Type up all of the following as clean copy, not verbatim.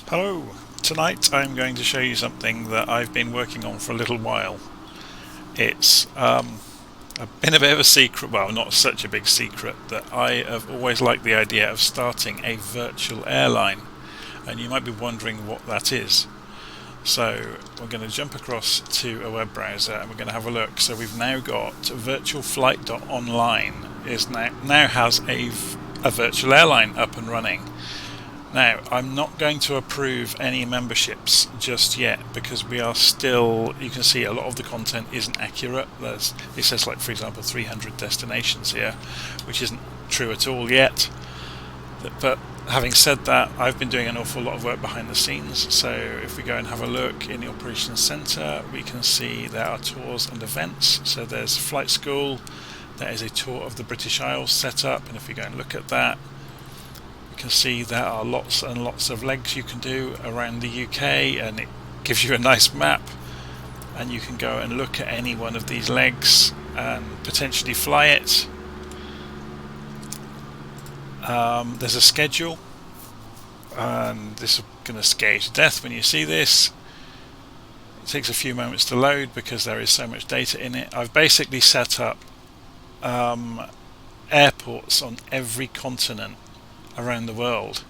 Hello! Tonight I'm going to show you something that I've been working on for a little while. It's been a bit of a secret, well, not such a big secret, that I have always liked the idea of starting a virtual airline, and you might be wondering what that is. So we're going to jump across to a web browser and we're going to have a look. So we've now got VirtualFlight.Online now has a virtual airline up and running. Now, I'm not going to approve any memberships just yet because we are still, you can see a lot of the content isn't accurate. It says, like, for example, 300 destinations here, which isn't true at all yet. But having said that, I've been doing an awful lot of work behind the scenes. So if we go and have a look in the Operations Center, we can see there are tours and events. So there's Flight School, there is a tour of the British Isles set up, and if we go and look at that, you can see there are lots and lots of legs you can do around the UK, and it gives you a nice map, and you can go and look at any one of these legs and potentially fly it. There's a schedule, and this is going to scare you to death when you see this. It takes a few moments to load because there is so much data in it. I've basically set up airports on every continent around the world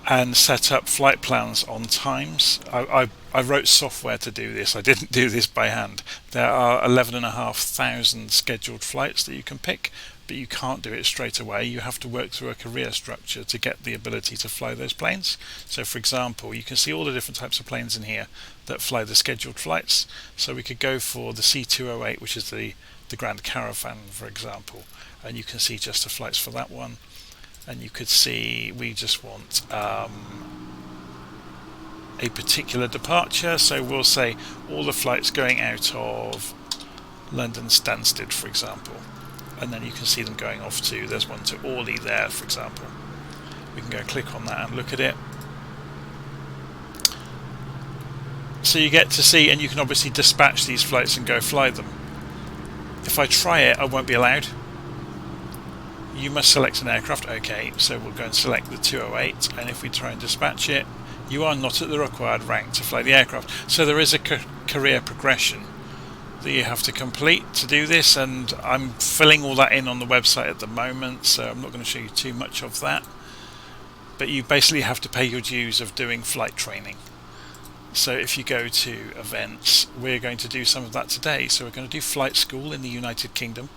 and set up flight plans on times. I wrote software to do this. I didn't do this by hand. There are 11,500 scheduled flights that you can pick, but you can't do it straight away. You have to work through a career structure to get the ability to fly those planes. So for example, you can see all the different types of planes in here that fly the scheduled flights. So we could go for the C208, which is the Grand Caravan, for example, and you can see just the flights for that one. And you could see we just want a particular departure, so we'll say all the flights going out of London Stansted, for example, and then you can see them going off to, there's one to Orly there, for example. We can go and click on that and look at it. So you get to see, and you can obviously dispatch these flights and go fly them. If I try it, I won't be allowed. You must select an aircraft. Okay, so we'll go and select the 208, and if we try and dispatch it, you are not at the required rank to fly the aircraft. So there is a career progression that you have to complete to do this, and I'm filling all that in on the website at the moment, so I'm not going to show you too much of that. But you basically have to pay your dues of doing flight training. So if you go to events, we're going to do some of that today. So we're going to do flight school in the United Kingdom.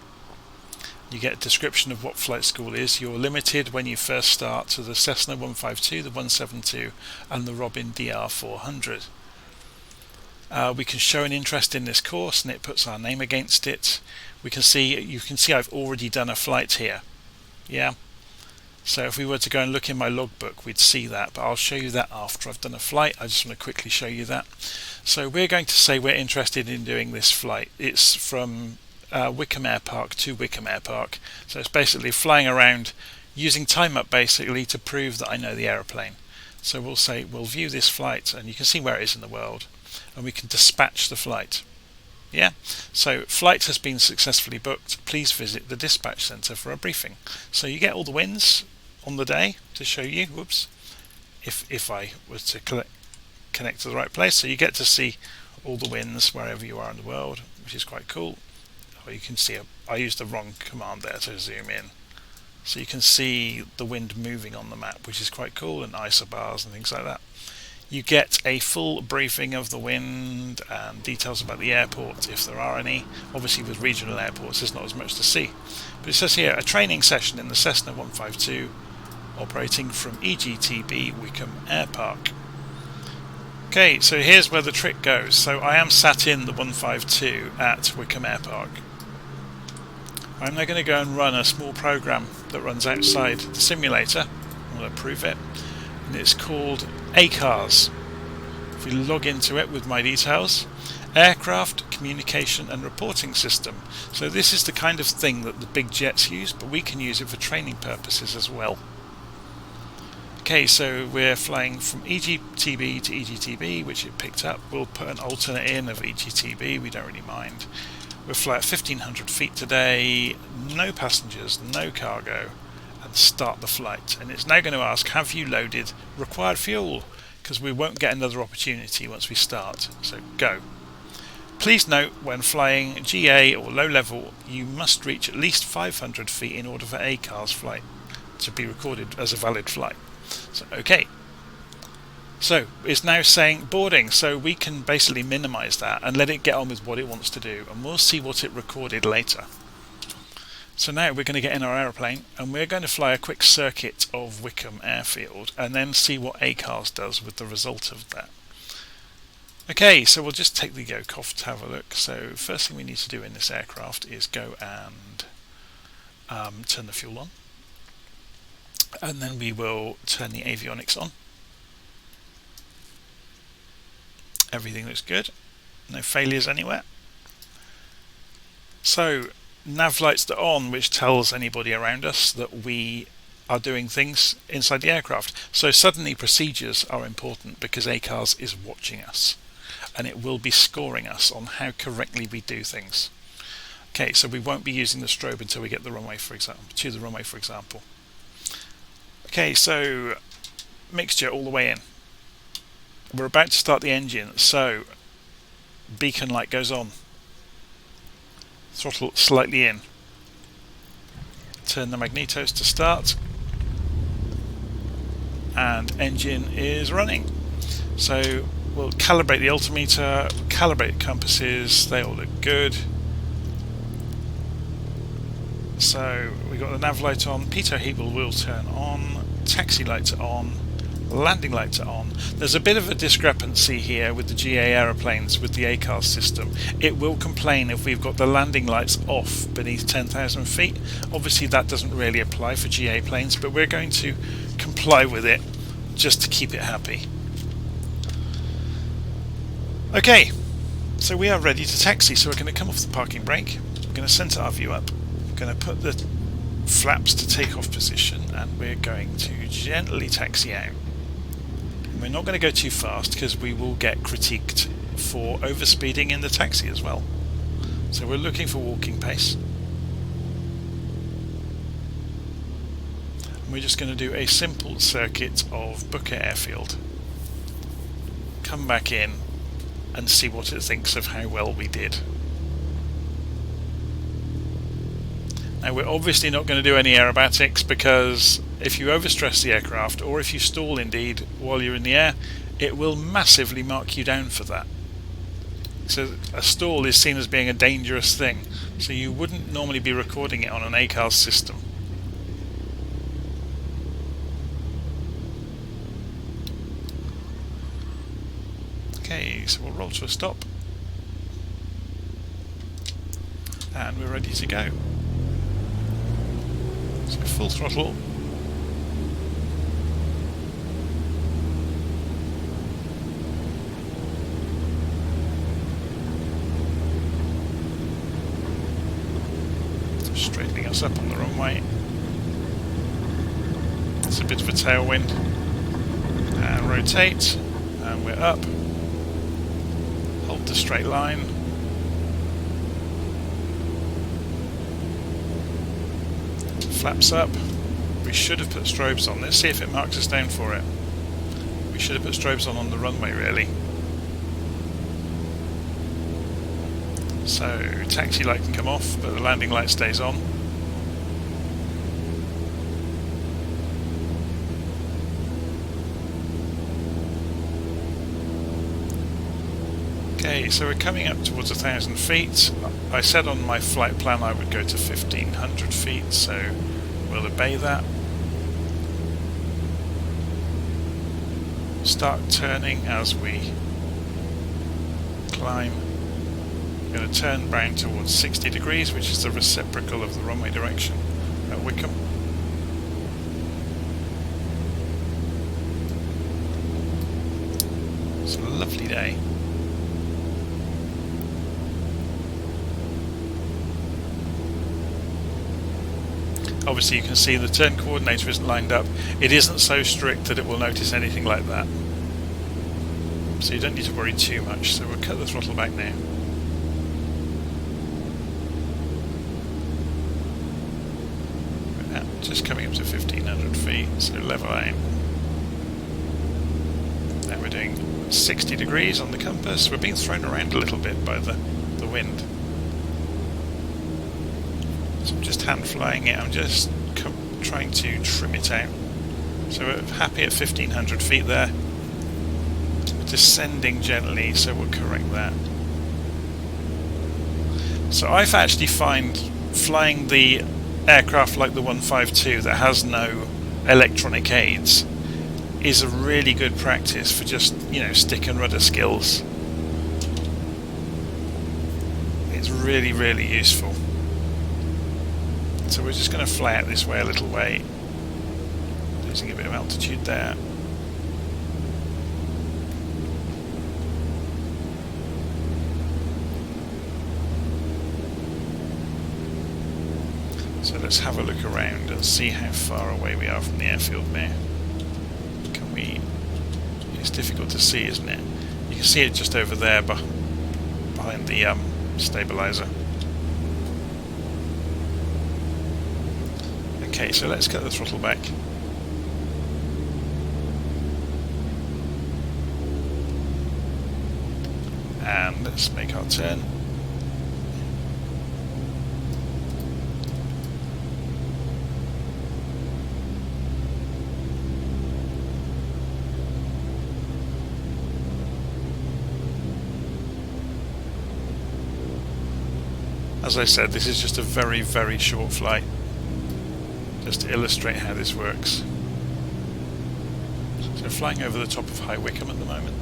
You get a description of what flight school is. You're limited when you first start to the Cessna 152, the 172 and the Robin DR400. We can show an interest in this course and it puts our name against it. You can see I've already done a flight here. Yeah. So if we were to go and look in my logbook, we'd see that, but I'll show you that after I've done a flight. I just want to quickly show you that. So we're going to say we're interested in doing this flight. It's from Wickham Air Park to Wickham Air Park. So it's basically flying around using time up basically to prove that I know the aeroplane. So we'll say we'll view this flight, and you can see where it is in the world, and we can dispatch the flight. Yeah, so flight has been successfully booked. Please visit the dispatch center for a briefing. So you get all the wins on the day to show you. Whoops, if I was to connect to the right place, so you get to see all the wins wherever you are in the world, which is quite cool. Oh, you can see I used the wrong command there to zoom in, so you can see the wind moving on the map, which is quite cool, and isobars and things like that. You get a full briefing of the wind and details about the airport if there are any. Obviously with regional airports there's not as much to see, but it says here a training session in the Cessna 152 operating from EGTB Wickham Air Park. Okay, so here's where the trick goes. So I am sat in the 152 at Wickham Air Park. I'm now going to go and run a small program that runs outside the simulator. I'm going to prove it, and it's called ACARS. If we log into it with my details, Aircraft Communication and Reporting System. So this is the kind of thing that the big jets use, but we can use it for training purposes as well. Okay, so we're flying from EGTB to EGTB, which it picked up. We'll put an alternate in of EGTB, we don't really mind. We'll fly at 1,500 feet today, no passengers, no cargo, and start the flight. And it's now going to ask, have you loaded required fuel? Because we won't get another opportunity once we start. So go. Please note, when flying GA or low level, you must reach at least 500 feet in order for ACARS flight to be recorded as a valid flight. So okay. So it's now saying boarding, so we can basically minimize that and let it get on with what it wants to do, and we'll see what it recorded later. So now we're going to get in our aeroplane and we're going to fly a quick circuit of Wickham Airfield and then see what ACARS does with the result of that. Okay, so we'll just take the Takeoff to have a look. So first thing we need to do in this aircraft is go and turn the fuel on, and then we will turn the avionics on. Everything looks good, no failures anywhere. So nav lights are on, which tells anybody around us that we are doing things inside the aircraft. So suddenly procedures are important because ACARS is watching us and it will be scoring us on how correctly we do things. Okay, so we won't be using the strobe until we get the runway, for example, Okay, so mixture all the way in. We're about to start the engine, so beacon light goes on. Throttle slightly in. Turn the magnetos to start. And engine is running. So we'll calibrate the altimeter, calibrate the compasses, they all look good. So we've got the nav light on, pitot heat will turn on, taxi lights are on, landing lights are on. There's a bit of a discrepancy here with the GA aeroplanes with the ACARS system. It will complain if we've got the landing lights off beneath 10,000 feet. Obviously that doesn't really apply for GA planes, but we're going to comply with it just to keep it happy. Okay, so we are ready to taxi, so we're going to come off the parking brake, we're going to centre our view up, we're going to put the flaps to takeoff position, and we're going to gently taxi out. We're not going to go too fast because we will get critiqued for overspeeding in the taxi as well. So we're looking for walking pace. And we're just going to do a simple circuit of Booker Airfield. Come back in and see what it thinks of how well we did. Now we're obviously not going to do any aerobatics because if you overstress the aircraft, or if you stall indeed while you're in the air, it will massively mark you down for that. So a stall is seen as being a dangerous thing, so you wouldn't normally be recording it on an ACARS system. Okay, so we'll roll to a stop and we're ready to go. So full throttle. Straightening us up on the runway. It's a bit of a tailwind. And rotate, and we're up. Hold the straight line. Flaps up. We should have put strobes on. Let's see if it marks us down for it. We should have put strobes on the runway, really. So taxi light can come off, but the landing light stays on. Okay, so we're coming up towards 1,000 feet. I said on my flight plan I would go to 1,500 feet, so we'll obey that. Start turning as we climb. We're going to turn round towards 60 degrees, which is the reciprocal of the runway direction at Wickham. It's a lovely day. Obviously you can see the turn coordinator isn't lined up. It isn't so strict that it will notice anything like that. So you don't need to worry too much. So we'll cut the throttle back now. We're at just coming up to 1500 feet, so level out. Now we're doing 60 degrees on the compass. We're being thrown around a little bit by the wind. So I'm just hand flying it, I'm just trying to trim it out. So we're happy at 1500 feet there. We're descending gently, so we'll correct that. So I've actually find flying the aircraft like the 152 that has no electronic aids is a really good practice for just, you know, stick and rudder skills. It's really, really useful. So we're just going to fly out this way a little way, losing a bit of altitude there. So let's have a look around and see how far away we are from the airfield now. Can we... It's difficult to see, isn't it? You can see it just over there behind the stabilizer. Okay, so let's get the throttle back. And let's make our turn. As I said, this is just a very, very short flight, just to illustrate how this works. So flying over the top of High Wycombe at the moment.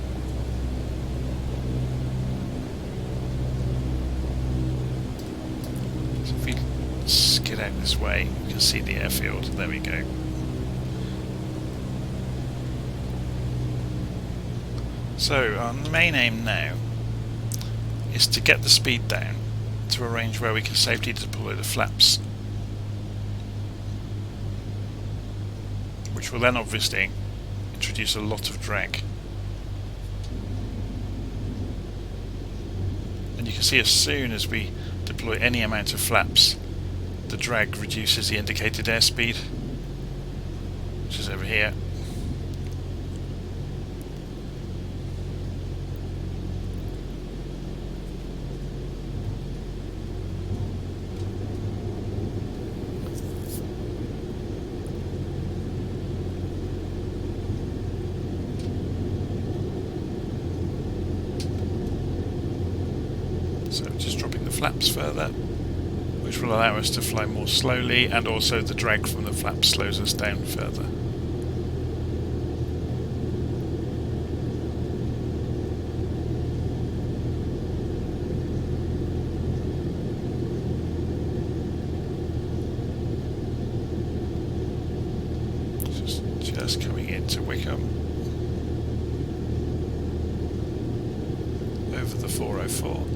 So if we skid out this way, we can see the airfield. There we go. So our main aim now is to get the speed down to a range where we can safely deploy the flaps, which will then obviously introduce a lot of drag. And you can see as soon as we deploy any amount of flaps, the drag reduces the indicated airspeed, which is over here. So just dropping the flaps further, which will allow us to fly more slowly, and also the drag from the flaps slows us down further. Just coming into Wycombe over the 404.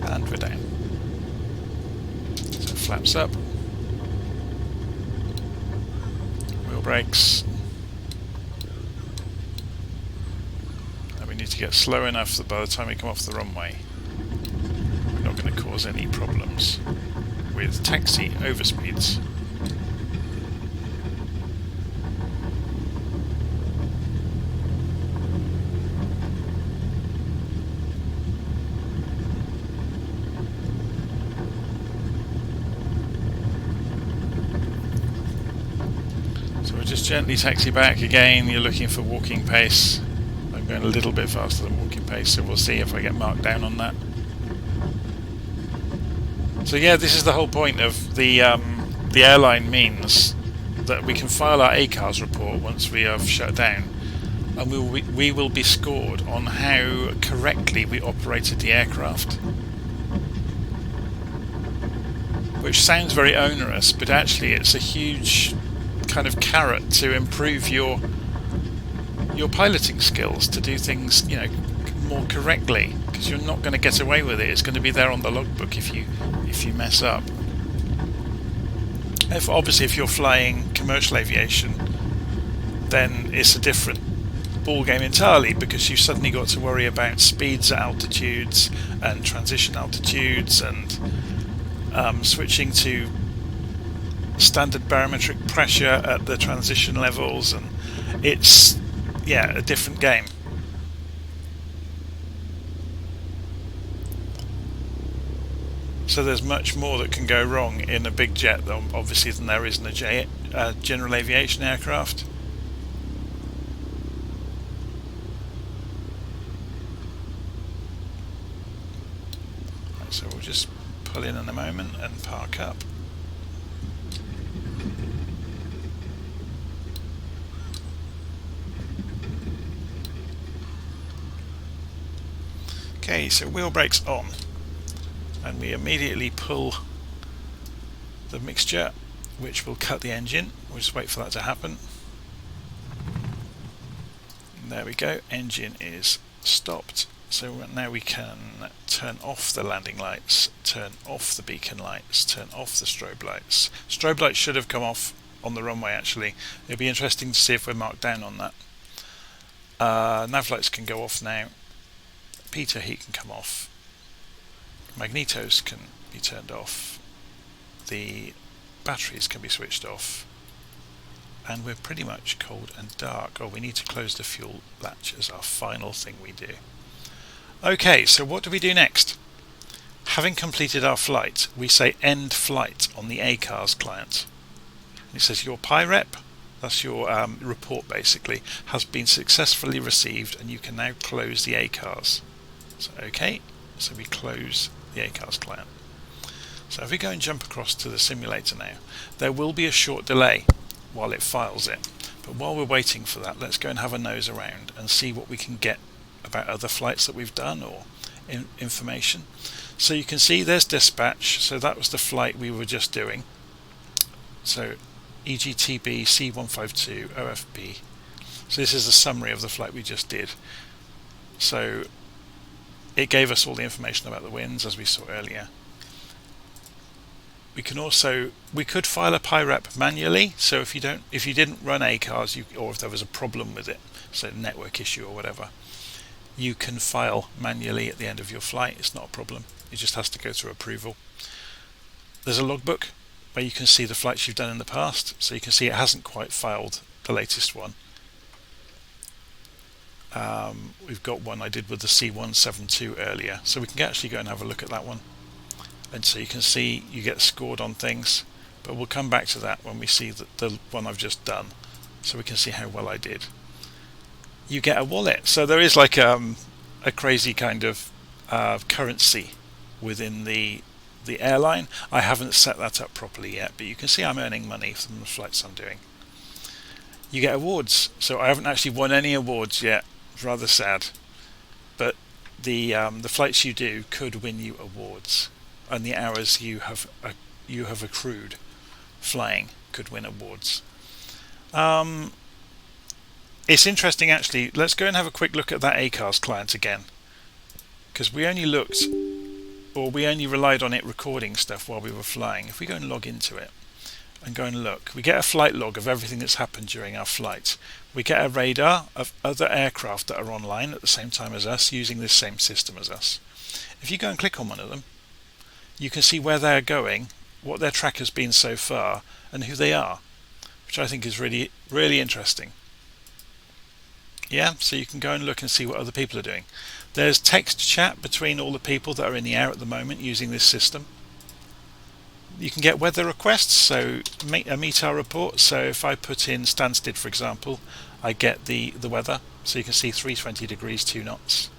And we're down. So flaps up, wheel brakes, and we need to get slow enough that by the time we come off the runway we're not going to cause any problems with taxi overspeeds. Just gently taxi back again. You're looking for walking pace. I'm going a little bit faster than walking pace, so we'll see if I get marked down on that. So yeah, this is the whole point of the airline, means that we can file our ACARS report once we have shut down, and we will be scored on how correctly we operated the aircraft. Which sounds very onerous, but actually it's a huge kind of carrot to improve your piloting skills, to do things, you know, more correctly, because you're not going to get away with it. It's going to be there on the logbook if you mess up. Obviously if you're flying commercial aviation, then it's a different ball game entirely, because you've suddenly got to worry about speeds at altitudes and transition altitudes and switching to standard barometric pressure at the transition levels, and it's a different game. So there's much more that can go wrong in a big jet, obviously, than there is in a general aviation aircraft. So we'll just pull in a moment and park up. Okay, so wheel brakes on, and we immediately pull the mixture, which will cut the engine. We'll just wait for that to happen. And there we go, engine is stopped. So now we can turn off the landing lights, turn off the beacon lights, turn off the strobe lights. Strobe lights should have come off on the runway actually. It'll be interesting to see if we're marked down on that. Nav lights can go off now. Pitot heat can come off. Magnetos can be turned off. The batteries can be switched off. And we're pretty much cold and dark. Oh, we need to close the fuel latch as our final thing we do. Okay, so what do we do next? Having completed our flight, we say end flight on the ACARS client. It says your PIREP, that's your report basically, has been successfully received, and you can now close the ACARS. So okay, so we close the ACARS client. So if we go and jump across to the simulator now, there will be a short delay while it files it. But while we're waiting for that, let's go and have a nose around and see what we can get about other flights that we've done or information. So you can see there's dispatch, so that was the flight we were just doing. So EGTB C152 OFB. So this is a summary of the flight we just did. So it gave us all the information about the winds as we saw earlier. We could file a PIREP manually, so if you didn't run ACARS, or if there was a problem with it, so network issue or whatever, you can file manually at the end of your flight. It's not a problem. It just has to go through approval. There's a logbook where you can see the flights you've done in the past, so you can see it hasn't quite filed the latest one. We've got one I did with the C172 earlier, so we can actually go and have a look at that one. And so you can see you get scored on things, but we'll come back to that when we see the one I've just done, so we can see how well I did. You get a wallet, so there is like a crazy kind of currency within the airline. I haven't set that up properly yet, but you can see I'm earning money from the flights I'm doing. You get awards, so I haven't actually won any awards yet. It's rather sad, but the flights you do could win you awards, and the hours you have accrued flying could win awards. It's interesting actually. Let's go and have a quick look at that ACARS client again, because we only relied on it recording stuff while we were flying. If we go and log into it and go and look, we get a flight log of everything that's happened during our flight. We get a radar of other aircraft that are online at the same time as us, using this same system as us. If you go and click on one of them, you can see where they're going, what their track has been so far, and who they are, which I think is really, really interesting. Yeah, so you can go and look and see what other people are doing. There's text chat between all the people that are in the air at the moment using this system. You can get weather requests, so a METAR report. So if I put in Stansted, for example, I get the weather. So you can see 320 degrees, 2 knots.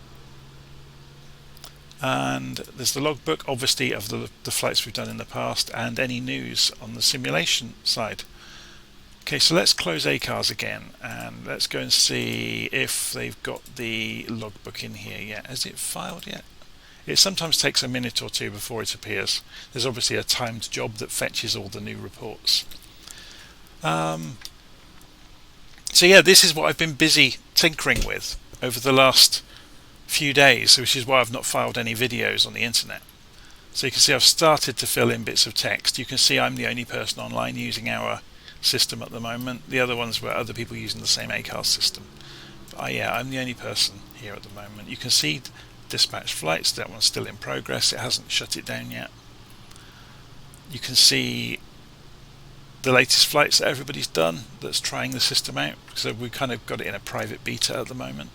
And there's the logbook, obviously, of the flights we've done in the past, and any news on the simulation side. Okay, so let's close ACARS again, and let's go and see if they've got the logbook in here yet. Has it filed yet? It sometimes takes a minute or two before it appears. There's obviously a timed job that fetches all the new reports. So yeah, this is what I've been busy tinkering with over the last few days, which is why I've not filed any videos on the internet. So you can see I've started to fill in bits of text. You can see I'm the only person online using our system at the moment. The other ones were other people using the same ACARS system. But yeah, I'm the only person here at the moment. You can see dispatch flights, that one's still in progress, it hasn't shut it down yet. You can see the latest flights that everybody's done that's trying the system out, so we kind of got it in a private beta at the moment.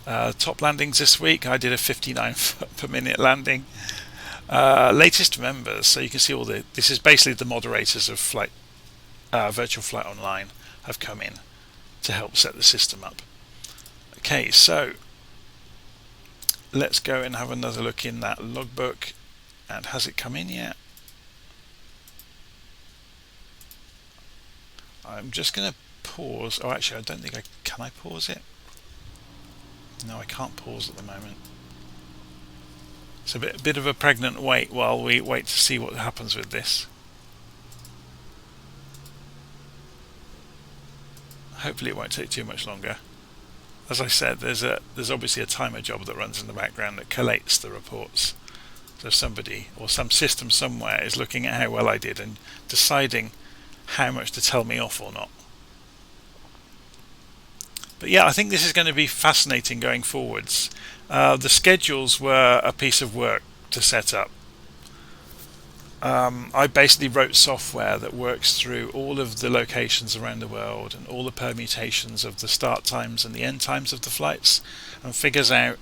Top landings this week, I did a 59 foot per minute landing. Latest members, so you can see all this is basically the moderators of VirtualFlight.Online have come in to help set the system up. Okay, so let's go and have another look in that logbook. And has it come in yet? I'm just going to pause. Oh, actually, I don't think can I pause it? No, I can't pause at the moment. It's a bit of a pregnant wait while we wait to see what happens with this. Hopefully it won't take too much longer. As I said, there's obviously a timer job that runs in the background that collates the reports. So somebody or some system somewhere is looking at how well I did and deciding how much to tell me off or not. But yeah, I think this is going to be fascinating going forwards. The schedules were a piece of work to set up. I basically wrote software that works through all of the locations around the world and all the permutations of the start times and the end times of the flights, and figures out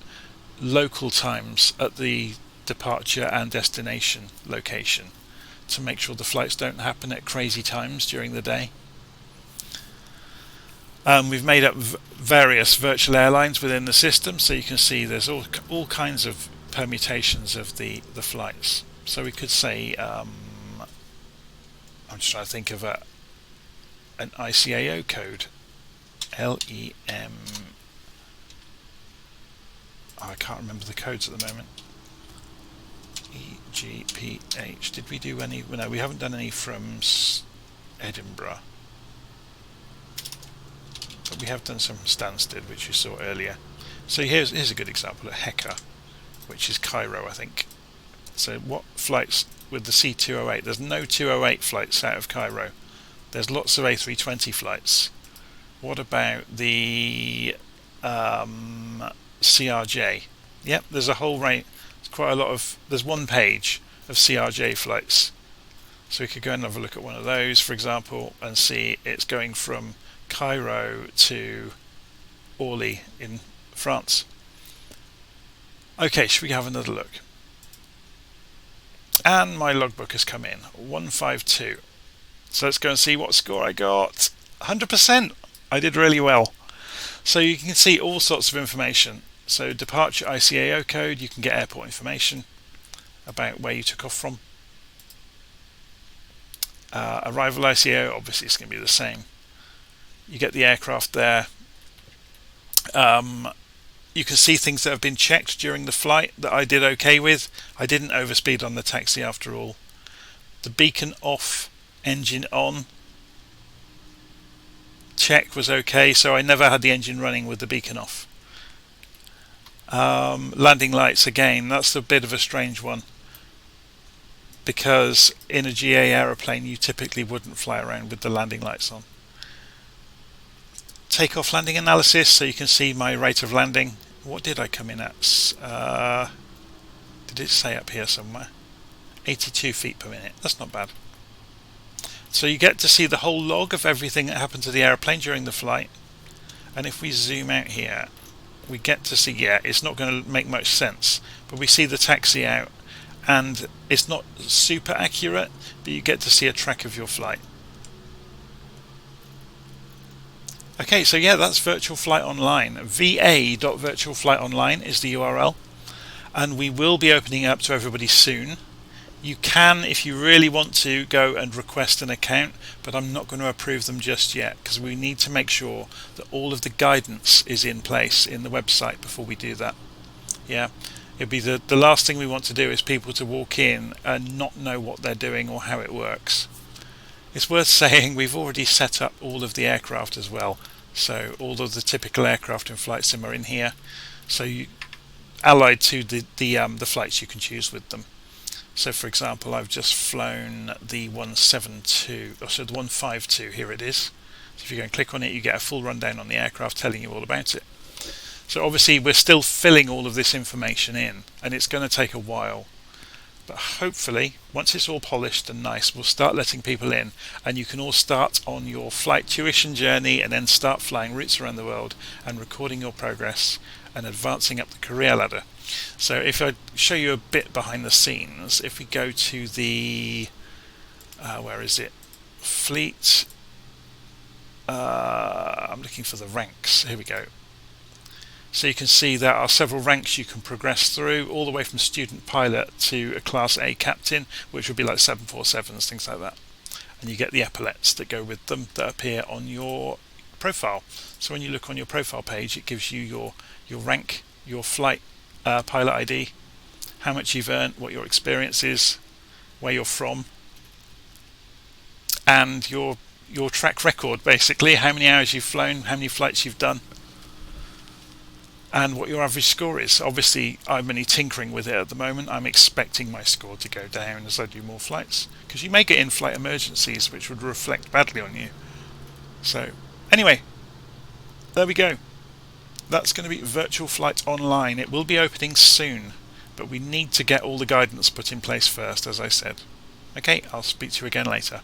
local times at the departure and destination location to make sure the flights don't happen at crazy times during the day. We've made up various virtual airlines within the system, so you can see there's all kinds of permutations of the flights. So we could say, I'm just trying to think of an ICAO code, LEM. Oh, I can't remember the codes at the moment. EGPH. Did we do any? No, we haven't done any from Edinburgh. But we have done some Stansted, which you saw earlier. So here's a good example at Heka, which is Cairo, I think. So what flights with the C208? There's no 208 flights out of Cairo. There's lots of A320 flights. What about the CRJ? Yep, there's a whole range. Quite a lot of. There's one page of CRJ flights. So we could go and have a look at one of those, for example, and see it's going from Cairo to Orly in France. Okay, should we have another look? And my logbook has come in, 152. So let's go and see what score I got. 100%. I did really well. So you can see all sorts of information. So departure ICAO code, you can get airport information about where you took off from. Arrival ICAO, obviously it's going to be the same. You get the aircraft there. You can see things that have been checked during the flight that I did okay with. I didn't overspeed on the taxi after all. The beacon off, engine on. Check was okay, so I never had the engine running with the beacon off. Landing lights again, that's a bit of a strange one, because in a GA aeroplane you typically wouldn't fly around with the landing lights on. Takeoff landing analysis, so you can see my rate of landing. What did I come in at? Did it say up here somewhere? 82 feet per minute. That's not bad. So you get to see the whole log of everything that happened to the aeroplane during the flight. And if we zoom out here, we get to see, yeah, it's not going to make much sense, but we see the taxi out, and it's not super accurate, but you get to see a track of your flight. Okay, so yeah, that's VirtualFlight.Online. va.virtualflight.online is the URL, and we will be opening it up to everybody soon. You can, if you really want to, go and request an account, but I'm not going to approve them just yet, because we need to make sure that all of the guidance is in place in the website before we do that. Yeah, it'd be the last thing we want to do is people to walk in and not know what they're doing or how it works. It's worth saying we've already set up all of the aircraft as well, so all of the typical aircraft in flight sim are in here, so you allied to the flights you can choose with them. So for example, I've just flown the 172, or so the 152, here it is. So if you go and click on it, you get a full rundown on the aircraft telling you all about it. So obviously we're still filling all of this information in, and it's going to take a while. But hopefully, once it's all polished and nice, we'll start letting people in, and you can all start on your flight tuition journey and then start flying routes around the world and recording your progress and advancing up the career ladder. So if I show you a bit behind the scenes, if we go to the, where is it? Fleet. I'm looking for the ranks. Here we go. So you can see there are several ranks you can progress through, all the way from student pilot to a Class A captain, which would be like 747s, things like that. And you get the epaulets that go with them that appear on your profile. So when you look on your profile page, it gives you your rank, your flight pilot ID, how much you've earned, what your experience is, where you're from, and your track record, basically, how many hours you've flown, how many flights you've done, and what your average score is. Obviously, I'm only tinkering with it at the moment. I'm expecting my score to go down as I do more flights, because you may get in-flight emergencies which would reflect badly on you. So anyway, there we go. That's going to be VirtualFlight.Online. It will be opening soon, but we need to get all the guidance put in place first, as I said. Okay, I'll speak to you again later.